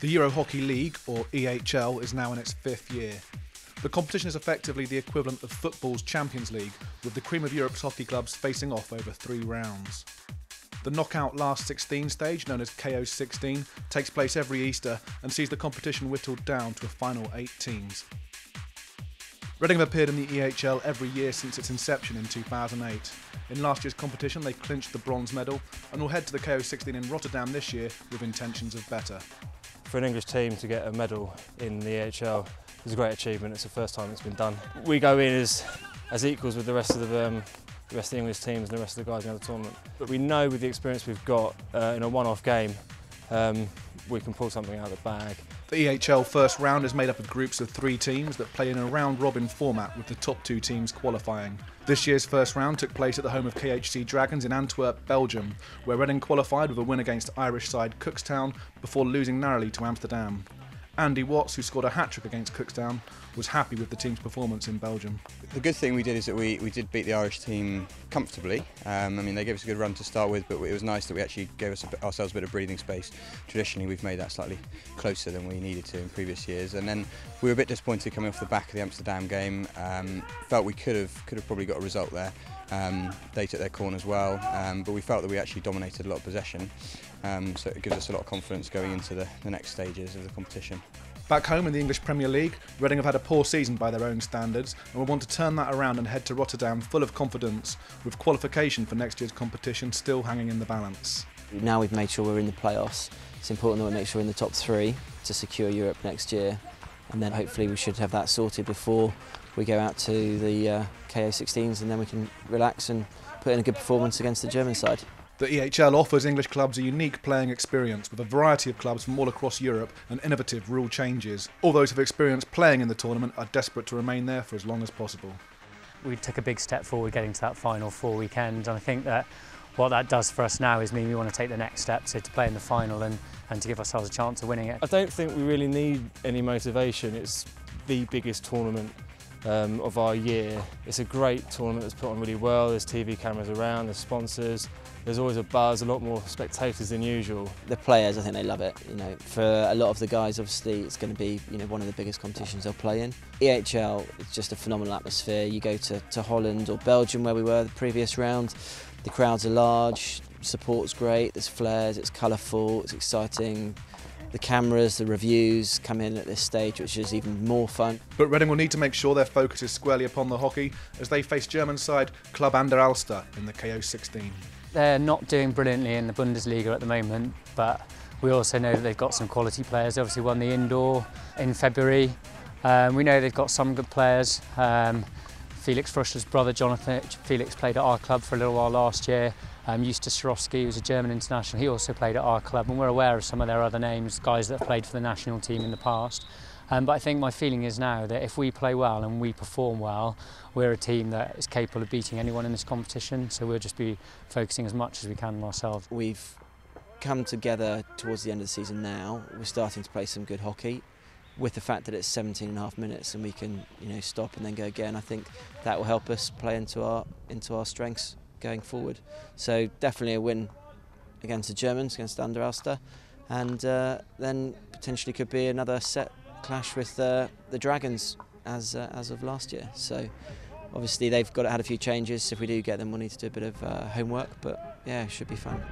The EuroHockey League, or EHL, is now in its 5th year. The competition is effectively the equivalent of football's Champions League, with the cream of Europe's hockey clubs facing off over 3 rounds. The knockout last 16 stage, known as KO16, takes place every Easter and sees the competition whittled down to a final 8 teams. Reading have appeared in the EHL every year since its inception in 2008. In last year's competition they clinched the bronze medal and will head to the KO16 in Rotterdam this year with intentions of better. For an English team to get a medal in the EHL is a great achievement. It's the first time it's been done. We go in as equals with the rest of the English teams and the rest of the guys in the tournament. But we know with the experience we've got in a one-off game, we can pull something out of the bag. The EHL first round is made up of groups of 3 teams that play in a round-robin format with the top 2 teams qualifying. This year's first round took place at the home of KHC Dragons in Antwerp, Belgium, where Reading qualified with a win against Irish side Cookstown before losing narrowly to Amsterdam. Andy Watts, who scored a hat-trick against Cookstown, was happy with the team's performance in Belgium. The good thing we did is that we did beat the Irish team comfortably. I mean, they gave us a good run to start with, but it was nice that we actually gave ourselves a bit of breathing space. Traditionally, we've made that slightly closer than we needed to in previous years. And then we were a bit disappointed coming off the back of the Amsterdam game. Felt we could have probably got a result there. They took their corners well, but we felt that we actually dominated a lot of possession. So it gives us a lot of confidence going into the next stages of the competition. Back home in the English Premier League, Reading have had a poor season by their own standards and will want to turn that around and head to Rotterdam full of confidence, with qualification for next year's competition still hanging in the balance. Now we've made sure we're in the playoffs, it's important that we make sure we're in the top 3 to secure Europe next year, and then hopefully we should have that sorted before we go out to the KO16s, and then we can relax and put in a good performance against the German side. The EHL offers English clubs a unique playing experience with a variety of clubs from all across Europe and innovative rule changes. All those who've experienced playing in the tournament are desperate to remain there for as long as possible. We took a big step forward getting to that final 4 weekend, and I think that what that does for us now is mean we want to take the next step to play in the final and to give ourselves a chance of winning it. I don't think we really need any motivation. It's the biggest tournament of our year. It's a great tournament that's put on really well. There's TV cameras around, there's sponsors, there's always a buzz, a lot more spectators than usual. The players, I think they love it. You know, for a lot of the guys, obviously, it's going to be one of the biggest competitions they'll play in. EHL, it's just a phenomenal atmosphere. You go to Holland or Belgium, where we were the previous round. The crowds are large, support's great, there's flares, it's colourful, it's exciting. The cameras, the reviews come in at this stage, which is even more fun. But Reading will need to make sure their focus is squarely upon the hockey as they face German side Club Alster in the KO16. They're not doing brilliantly in the Bundesliga at the moment, but we also know that they've got some quality players. They obviously won the indoor in February. We know they've got some good players. Felix Fruscher's brother Jonathan, Felix played at our club for a little while last year. Justus Swarovski, who's a German international, he also played at our club, and we're aware of some of their other names, guys that have played for the national team in the past. But I think my feeling is now that if we play well and we perform well, we're a team that is capable of beating anyone in this competition, so we'll just be focusing as much as we can on ourselves. We've come together towards the end of the season now. We're starting to play some good hockey. With the fact that it's 17.5 minutes and we can stop and then go again, I think that will help us play into our strengths going forward. So definitely a win against the Germans, against Alster, and then potentially could be another set clash with the Dragons as of last year. So obviously they've had a few changes. If we do get them, we'll need to do a bit of homework, but yeah, it should be fun.